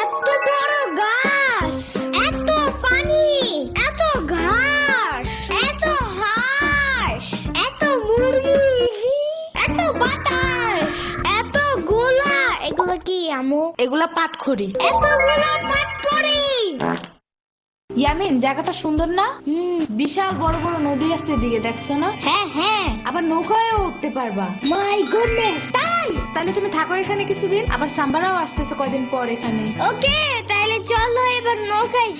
এত বড় গাছ, এত পানি, এত ঘাস, এত হাঁস, এত মুরগি, এত বাতাস, এত গোলা। এগুলো কি আমু? এগুলা পাটখড়ি। এতগুলো পাটপড়ি। ইয়ামিন, জায়গাটা সুন্দর না? বিশাল বড় বড় নদী আছে এদিকে, দেখছো না? হ্যাঁ হ্যাঁ। আবার নৌকায়ও উঠতে পারবা। মাই গুডনেস, তাই? তাহলে তুমি থাকো এখানে কিছুদিন, আবার সাম্বারাও আসতেছে কয়দিন পর এখানে। ওকে, তাহলে চলো এবার নৌকায়।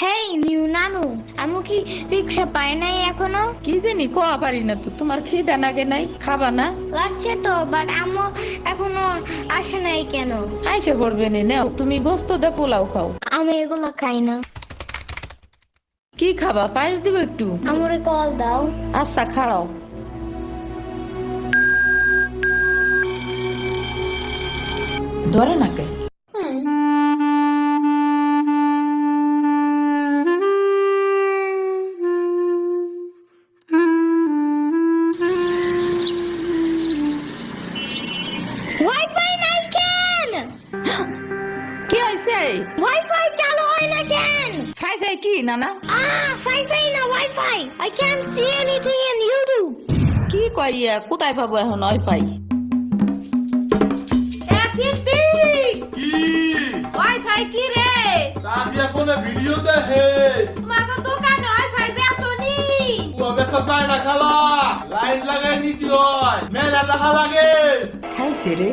হেই নিউ নানু, আমু কি রিক্সা পায় নাই এখনো? কি জানি কোয়া পারি না তো, তোমার খিদে নাগে নাই, খাবা না? লাগছে তো, বাট আমু এখনো আসে নাই কেন? আইসে পড়বে নে, নাও তুমি গোস্ত দে পোলাও খাও। আমি এগুলো খাই না। কি খাবা, পায়েস দিব একটু? আমরে কল দাও। আচ্ছা খাড়াও। ধরে নাকে। ওয়াইফাই নাই কেন? কি হয়েছে? ওয়াইফাই চালু হয় না কেন? ফাই ফাই কি নানা? ওয়াইফাই না, wifi. I can't see anything in YouTube. কি কইয়া কোথায় পাবো এখন ওয়াইফাই? ওয়াইফাই কি রে? দাদিয়া ফোনে ভিডিও দেখে। তোমাকে দোকানে ওয়াইফাই বেসনি? ও বেসা যায় না খালা, লাইন লাগাই নিতে হয়, মেলা দেখা লাগে। খাইছে রে,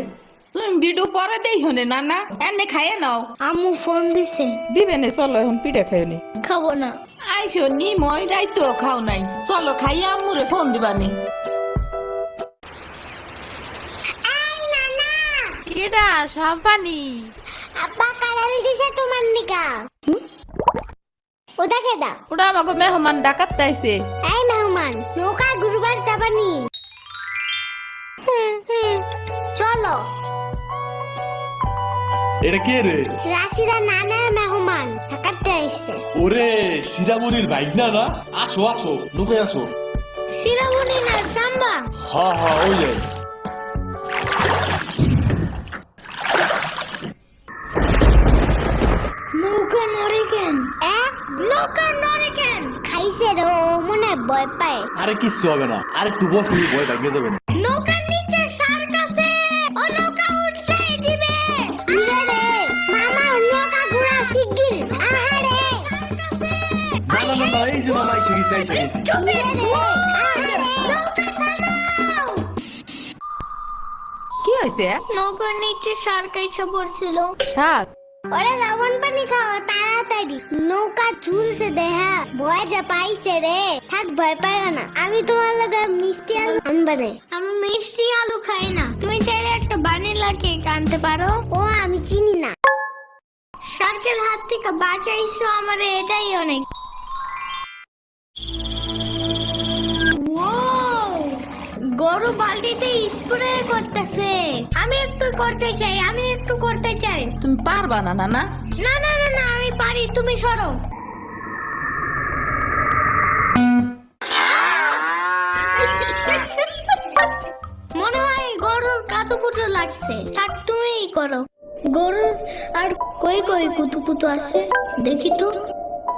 তুমি ভিডিও পরে দেই হনে নানা, এনে খাইয়ে নাও। আম্মু ফোন দিছে। দিবে নে, চলো এখন পিঠা খাইও নি। খাবো না। আইসো নি, মই রাইতো খাও নাই, চলো খাইয়া আম্মুরে ফোন দিবানি। এই নানা, কেডা সম্পানি? আব্বা কালার দিছে তোমার নিকা। ওটা কেডা? ওটা আমাকে মেহমান ডাকাত তাইছে। এই মেহমান, নৌকা ঘুরবার যাবানি? চলো। এটা কে রে? রাশিদা নানার মেহমান থাকাতে আসছে। ওরে সিরামনির বাইক না না? আসো আসো, লোকে আসো। শিরামণি না, সাম্বা। হ্যাঁ হ্যাঁ, ওই যে। নৌকা নড়ে কেন? নৌকা নড়ে কেন? খাইছে রে, ও মনে হয় ভয় পায়। আরে কিচ্ছু হবে না, আরে একটু বসে ভয় ভাঙে যাবে না। নৌকার নিচে শার্ক আছে, ও নৌকা উঠতেই দিবে। দিবে রে, মামা নৌকা ঘোরা শিগগির। আহারে, শার্ক আছে। না না না না, এই যে মামা এসে গেছে, এসে গেছে। দিবে রে, আহারে, নৌকা থামাও। কি হয়েছে? নৌকার নিচে শার্ক এসে পড়ছিল। শাক? ওরে লবণ পানি খাও তাড়াতাড়ি, নৌকা ঝুলছে দেহা। ভয় যা পাইছে রে, থাক ভয় পাইও না। আমি তোমার লগে মিষ্টি আলু আনবারে। আমি মিষ্টি আলু খাই না। তুমি চাইলে একটা ভ্যানিলা কেক আনতে পারো। ও আমি চিনি না। শার্কের হাত থেকে বাঁচাইছো আমারে, এটাই অনেক। Wow! গরু বালতিতে স্প্রে করতেছে। আমি একটু করতে চাই, আমি একটু করতে চাই। তুমি পারবা না নানা? না না না না, আমি পারি, তুমি সরো। মনে হয় গরুর কাতুকুতু লাগছে। থাক, তুমিই করো। গরুর আর কই কই কুতুকুতু আছে দেখি তো।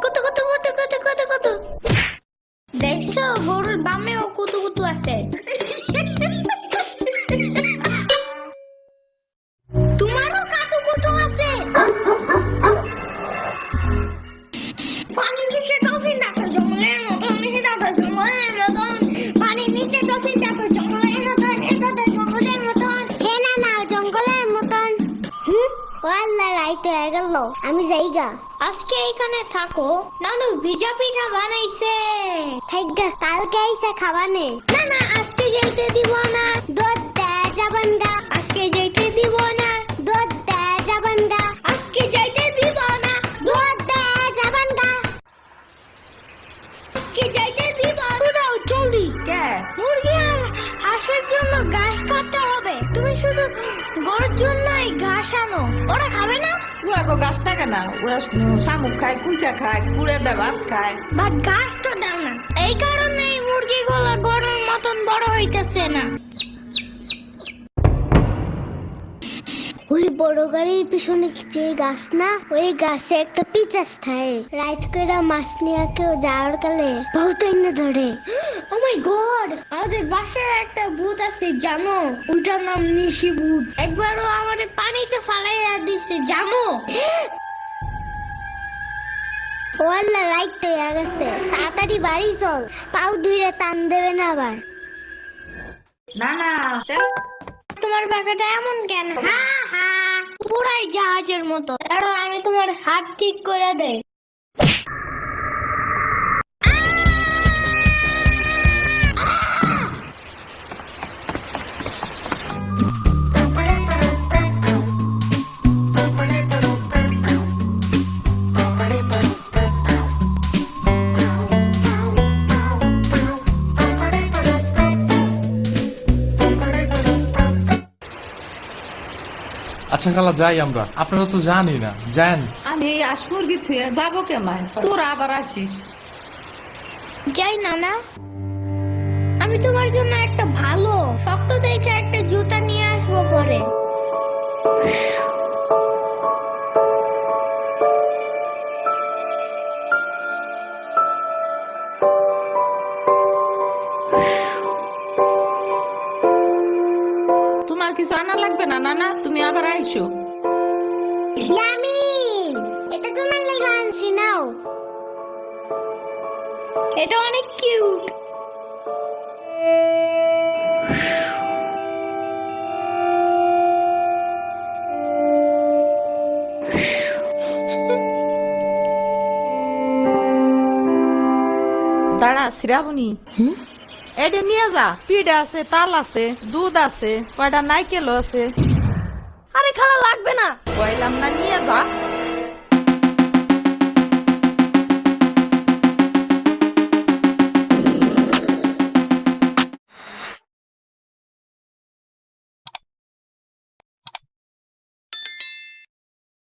কত কত কত কত কত কত। দেখছো, গরুর বামেও কুতুকুতু আছে। তোমারও কাতুকুতু আছে। পানির নিচে ডলফিন দেখো, জঙ্গলের মতন। জঙ্গলের মতন পানির নিচে ডলফিন দেখো, জঙ্গলের মতন। জঙ্গলের মতন। হে না না, জঙ্গলের মতন। ওয়াল্লা, রাইত হয়ে গেল, আমি যাইগা। আজকে এখানে থাকো। নানু ভিজা পিঠা বানাইছে। থাকগা, কালকে আইসা খাবানে। না না, আজকে যাইতে দিব না। দুধ দেয়া যাবেন গা। আজকে যাইতে দিব না। দুধ দেয়া যাবেন গা। আজকে যাইতে দিব না। দুধ দেয়া যাবেন গা। আজকে যাইতে দিব না। উড়াও জলদি। কে? মুরগি আর হাঁসের জন্য ঘাস কাটতে হবে। তুমি শুধু গরুর জন্যই ঘাস আনো। ওরা খাবে না? ওরা গো গাছ থাকে না, ওরা শামুক খায়, কুইচা খায়, কুড়ে ভাত খায়। বাট ঘাস তো দাও না। এই কারণেই মুরগিগুলো গরুর মতন বড় হইতেছে না। ওই বড় গাড়ির পিছনে যে গাছ না, ওই গাছে একটা পিচাস থাকে। রাইট করে মাছ নিয়ে কেউ যাওয়ার কালে বহুত এনে ধরে। ও মাই গড, আমাদের বাসায় একটা ভূত আছে জানো? ওইটার নাম নিশি ভূত। একবারও আমাদের পানিতে ফালাইয়া দিছে জানো? ও আল্লাহ, রাইট তো হয়ে গেছে। তাড়াতাড়ি বাড়ি চল, পাও ধুইরে টান দেবে না আবার। না না তোমার ব্যাপারটা এমন কেন? পুরাই জাহাজের মতো। দাঁড়াও, আমি তোমার হাত ঠিক করে দেই। আচ্ছা খালা যাই আমরা, আপনারা তো জানি না, যান। আমি এই আসমুরগি থুয়ে যাবো কেমন, তোরা আবার আসিস। যাই না না, আমি তোমার জন্য একটা ভালো শক্ত দেখে একটা জুতা নিয়ে আসবো পরে। তোমার কিছু আনা লাগবে না নানা, তুমি আবার আইসো। ইয়ামিন, এটা তোমার লাগা আনছি, নাও। এটা অনেক কিউট। দাঁড়া শ্রাবণী, এটা নিয়ে যা। পিঠা আছে, তাল আছে, দুধ আছে, কয়টা নাইকেল আছে। আরে খালা লাগবে না, কইলাম না নিয়ে যা।